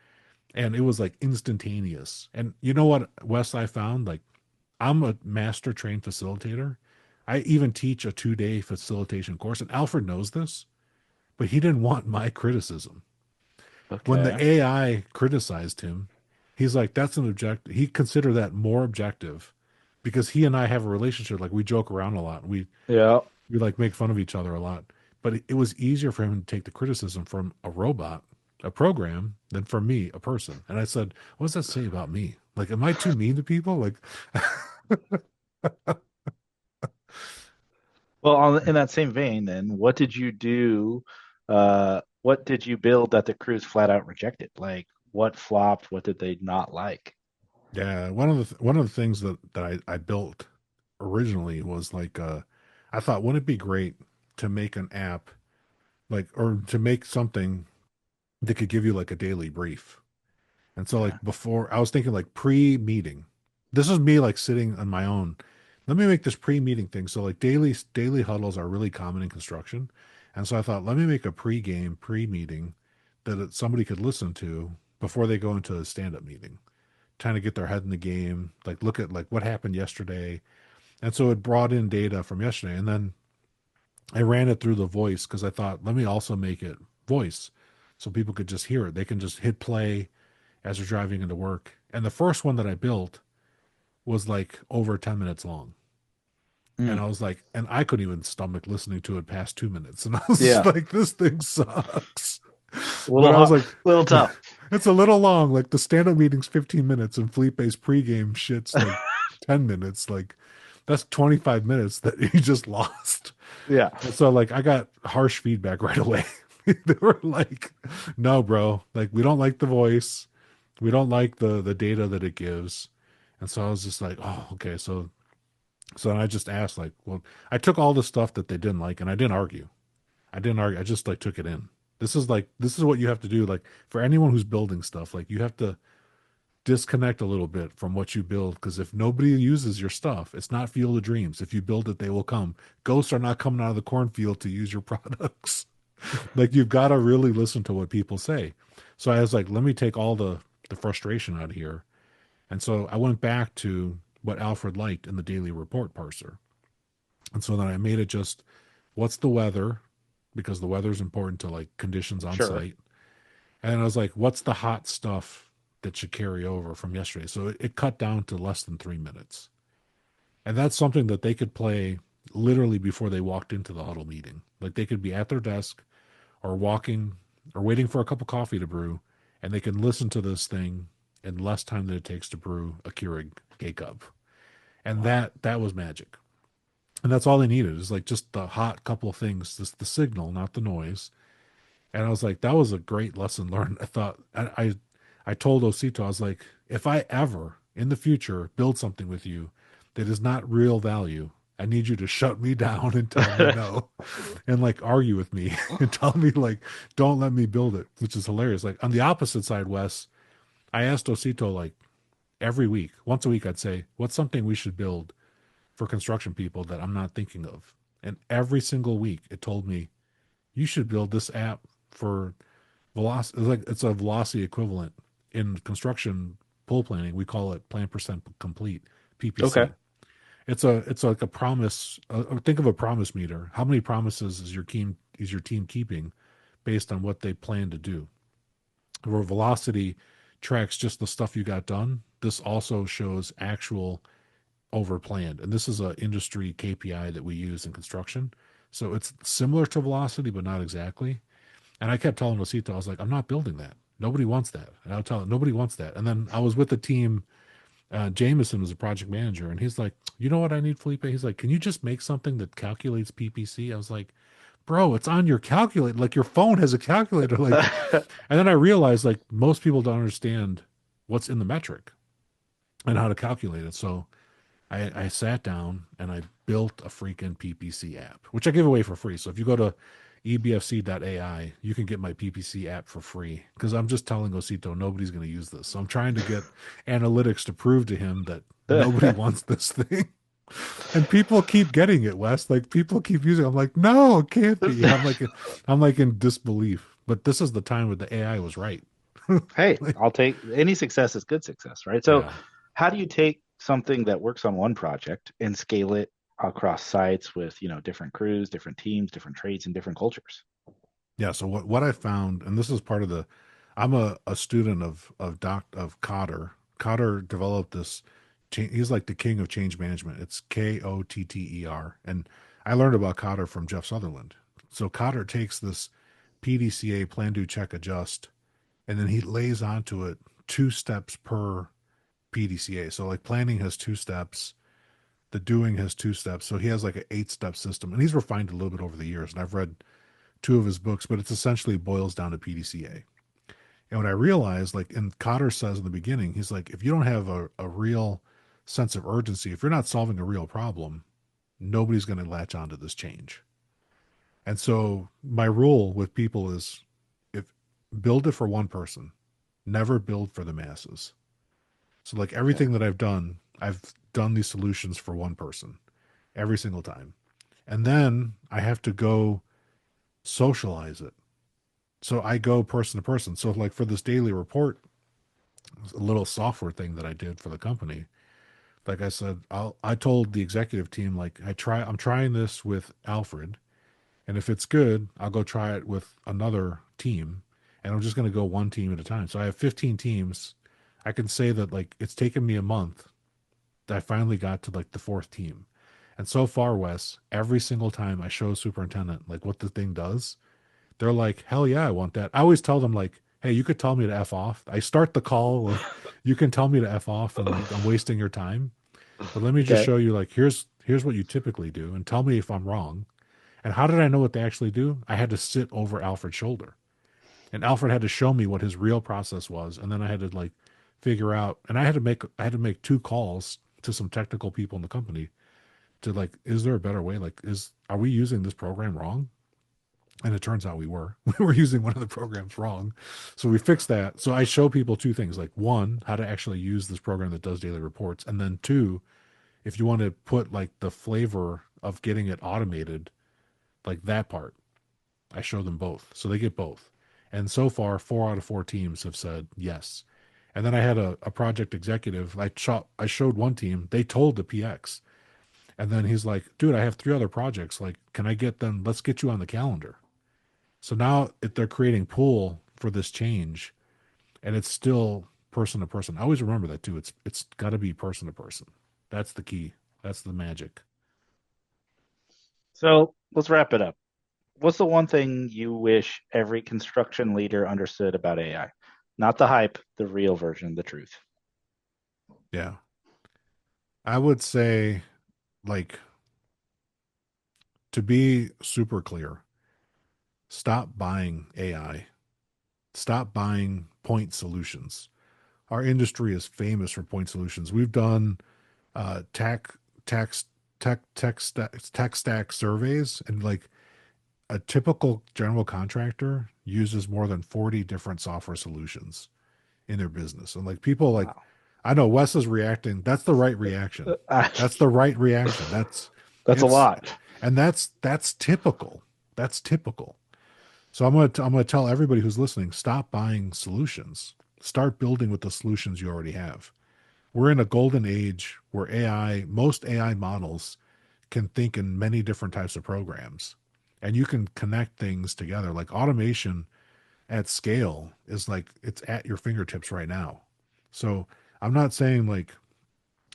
and it was like instantaneous. And you know what, Wes, I found like I'm a master trained facilitator. I even teach a 2 day facilitation course, and Alfred knows this, but he didn't want my criticism. When the Okay. AI criticized him, he's like, that's an object. He considered that more objective because he and I have a relationship. Like we joke around a lot. Yeah. We like make fun of each other a lot. But it was easier for him to take the criticism from a robot, a program, than from me, a person. And I said, what does that say about me? Like, am I too mean to people? Like, Well, in that same vein, then, what did you do? What did you build that the crews flat out rejected? Like, what flopped? What did they not like? yeah, one of the things that I built originally was like I thought wouldn't it be great to make an app like or to make something that could give you like a daily brief. And so like Okay. before I was thinking like pre-meeting. This is me like sitting on my own. Let me make this pre-meeting thing. So like daily huddles are really common in construction. And so I thought let me make a pre-game, pre-meeting somebody could listen to before they go into a stand-up meeting. Trying to get their head in the game, like look at like what happened yesterday. And so it brought in data from yesterday. And then I ran it through the voice because I thought, let me also make it voice so people could just hear it. They can just hit play as they're driving into work. And the first one that I built was like over 10 minutes long. And Mm. I was like, and I couldn't even stomach listening to it past 2 minutes. And I was just Yeah. like, this thing sucks. A But little I was hot, like, little tough. it's a little long. Like the stand up meeting's 15 minutes and Felipe's pregame shit's like 10 minutes. Like that's 25 minutes that he just lost. Yeah. And so like I got harsh feedback right away. They were like, no, bro, like we don't like the voice. We don't like the data that it gives. And so I was just like, oh, okay. So I just asked, like, well, I took all the stuff that they didn't like and I didn't argue. I didn't argue. I just like took it in. This is what you have to do. Like for anyone who's building stuff, like you have to disconnect a little bit from what you build because if nobody uses your stuff, it's not Field of Dreams. If you build it, they will come. Ghosts are not coming out of the cornfield to use your products. Like you've got to really listen to what people say. So I was like, let me take all the frustration out of here. And so I went back to what Alfred liked in the daily report parser. And so then I made it just what's the weather because the weather is important to like conditions on Sure. site. And I was like, what's the hot stuff that should carry over from yesterday? So it cut down to less than 3 minutes. And that's something that they could play literally before they walked into the huddle meeting. Like they could be at their desk or walking or waiting for a cup of coffee to brew, and they can listen to this thing in less time than it takes to brew a Keurig K cup. And Wow. that was magic. And that's all they needed is like just the hot couple of things, just the signal, not the noise. And I was like, that was a great lesson learned. I thought I told Osito, I was like, if I ever in the future build something with you that is not real value, I need you to shut me down and tell me no and like argue with me and tell me like don't let me build it, which is hilarious. Like on the opposite side, Wes, I asked Osito like every week, once a week, I'd say, what's something we should build for construction people that I'm not thinking of? And every single week it told me, you should build this app for velocity. It's a velocity equivalent in construction pull planning. We call it plan percent complete, Okay. PPC. It's like a promise. Think of a promise meter. How many promises is your team keeping based on what they plan to do? Where velocity tracks just the stuff you got done. This also shows actual over planned, and this is a industry KPI that we use in construction. So it's similar to velocity, but not exactly. And I kept telling Rosita, I was like, I'm not building that. Nobody wants that. And I'll tell him, nobody wants that. And then I was with the team. Jameson was a project manager, and he's like, you know what I need, Felipe? He's like, can you just make something that calculates PPC? I was like, bro, it's on your calculator. Like your phone has a calculator. Like, and then I realized like most people don't understand what's in the metric and how to calculate it. So I sat down and I built a freaking PPC app, which I give away for free. So if you go to ebfc.ai, you can get my PPC app for free because I'm just telling Osito nobody's going to use this. So I'm trying to get analytics to prove to him that nobody wants this thing. And people keep getting it, Wes. Like people keep using it. I'm like, no, it can't be. I'm like in disbelief. But this is the time where the AI was right. Hey, Like, I'll take any success is good success, right? So, yeah. how do you take something that works on one project and scale it across sites with, different crews, different teams, different trades, and different cultures? Yeah. So what I found, and this is part of the, I'm a student of Cotter. Cotter developed this. He's like the king of change management. It's Kotter, and I learned about Cotter from Jeff Sutherland. So Cotter takes this PDCA, plan, do, check, adjust, and then he lays onto it 2 steps per PDCA. So like planning has 2 steps, the doing has 2 steps. So he has like an 8 step system, and he's refined a little bit over the years. And I've read 2 of his books, but it's essentially boils down to PDCA. And what I realized, like, and Cotter says in the beginning, he's like, if you don't have a real sense of urgency, if you're not solving a real problem, nobody's going to latch onto this change. And so my rule with people is, if build it for one person, never build for the masses. So like Yeah. everything that I've done these solutions for one person every single time. And then I have to go socialize it. So I go person to person. So like for this daily report, a little software thing that I did for the company, like I said, I told the executive team, like, I'm trying this with Alfred, and if it's good, I'll go try it with another team, and I'm just going to go one team at a time. So I have 15 teams. I can say that like it's taken me a month that I finally got to like the fourth team. And so far, Wes, every single time I show superintendent like what the thing does, they're like, hell yeah, I want that. I always tell them like, hey, you could tell me to F off. I start the call with, you can tell me to F off and like I'm wasting your time. But let me just Okay. show you like here's what you typically do and tell me if I'm wrong. And how did I know what they actually do? I had to sit over Alfred's shoulder. And Alfred had to show me what his real process was. And then I had to like figure out, and I had to make 2 calls to some technical people in the company to like, is there a better way? Like, are we using this program wrong? And it turns out we were. We were using one of the programs wrong. So we fixed that. So I show people 2 things, like one, how to actually use this program that does daily reports. And then two, if you want to put like the flavor of getting it automated, like that part, I show them both. So they get both. And so far, 4 out of 4 teams have said yes. And then I had a project executive. I showed one team. They told the PX, and then he's like, "Dude, I have 3 other projects. Like, can I get them? Let's get you on the calendar." So now if they're creating pool for this change, and it's still person to person. I always remember that too. It's got to be person to person. That's the key. That's the magic. So let's wrap it up. What's the one thing you wish every construction leader understood about AI? Not the hype, the real version, the truth. Yeah. I would say, like, to be super clear, stop buying AI. Stop buying point solutions. Our industry is famous for point solutions. We've done tech tax tech stack surveys, and like a typical general contractor uses more than 40 different software solutions in their business. And like people like, Wow. I know Wes is reacting. That's the right reaction. Uh, That's the right reaction. That's that's a it's lot. and that's typical. That's typical. So I'm gonna tell everybody who's listening, stop buying solutions. Start building with the solutions you already have. We're in a golden age where most AI models can think in many different types of programs. And you can connect things together. Like automation at scale is like it's at your fingertips right now. So I'm not saying like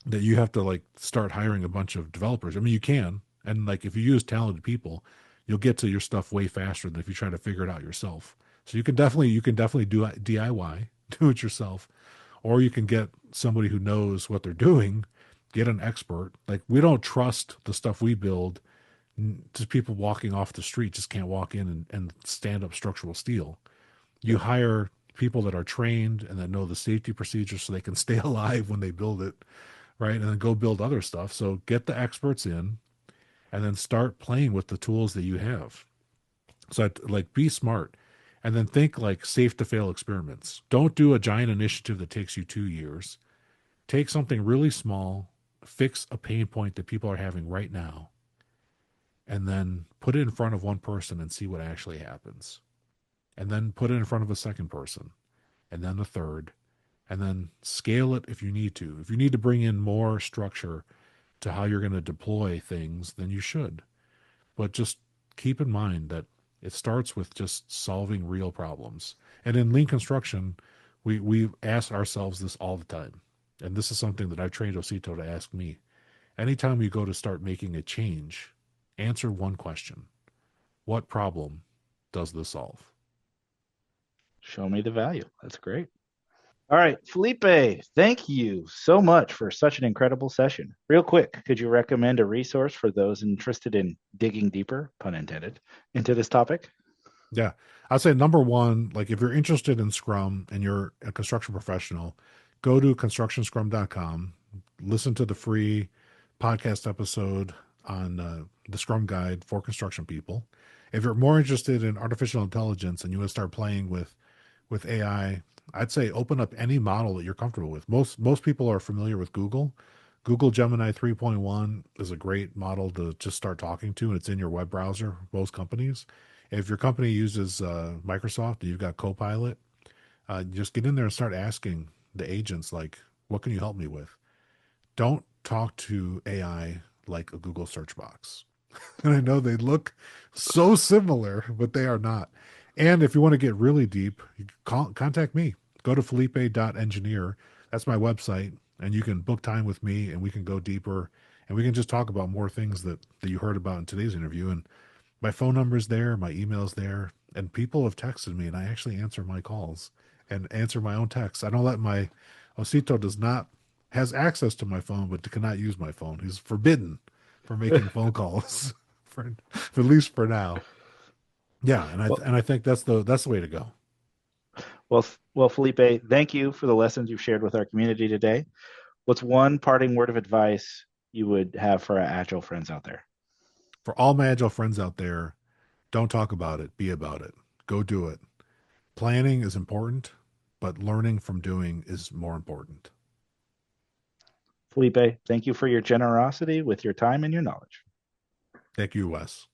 that you have to like start hiring a bunch of developers. I mean, you can, and like if you use talented people, you'll get to your stuff way faster than if you try to figure it out yourself. So you can definitely do DIY, do it yourself, or you can get somebody who knows what they're doing, get an expert. Like we don't trust the stuff we build. Just people walking off the street just can't walk in and stand up structural steel. You Yeah. hire people that are trained and that know the safety procedures so they can stay alive when they build it, right? And then go build other stuff. So get the experts in and then start playing with the tools that you have. So like be smart and then think like safe to fail experiments. Don't do a giant initiative that takes you 2 years. Take something really small, fix a pain point that people are having right now, and then put it in front of one person and see what actually happens. And then put it in front of a second person and then the third, and then scale it if you need to. If you need to bring in more structure to how you're going to deploy things, then you should. But just keep in mind that it starts with just solving real problems. And in lean construction, we ask ourselves this all the time. And this is something that I've trained Osito to ask me. Anytime you go to start making a change, answer one question. What problem does this solve? Show me the value. That's great. All right, Felipe, thank you so much for such an incredible session. Real quick, could you recommend a resource for those interested in digging deeper, pun intended, into this topic? Yeah. I'd say number one, like if you're interested in Scrum and you're a construction professional, go to constructionscrum.com, listen to the free podcast episode on the Scrum Guide for construction people. If you're more interested in artificial intelligence and you want to start playing with AI, I'd say open up any model that you're comfortable with. Most people are familiar with Google. Google Gemini 3.1 is a great model to just start talking to, and it's in your web browser, most companies. If your company uses Microsoft and you've got Copilot, just get in there and start asking the agents, like, what can you help me with? Don't talk to AI like a Google search box. And I know they look so similar, but they are not. And if you want to get really deep, contact me. Go to felipe.engineer. That's my website. And you can book time with me and we can go deeper and we can just talk about more things that you heard about in today's interview. And my phone number is there, my email's there, and people have texted me and I actually answer my calls and answer my own texts. I don't let my Osito does not has access to my phone, but cannot use my phone. He's forbidden from making phone calls for at least for now. Yeah, Well, and I think that's the way to go. well, Felipe, thank you for the lessons you've shared with our community today. What's one parting word of advice you would have for our agile friends out there? For all my agile friends out there, don't talk about it, be about it. Go do it. Planning is important, but learning from doing is more important. Felipe, thank you for your generosity with your time and your knowledge. Thank you, Wes.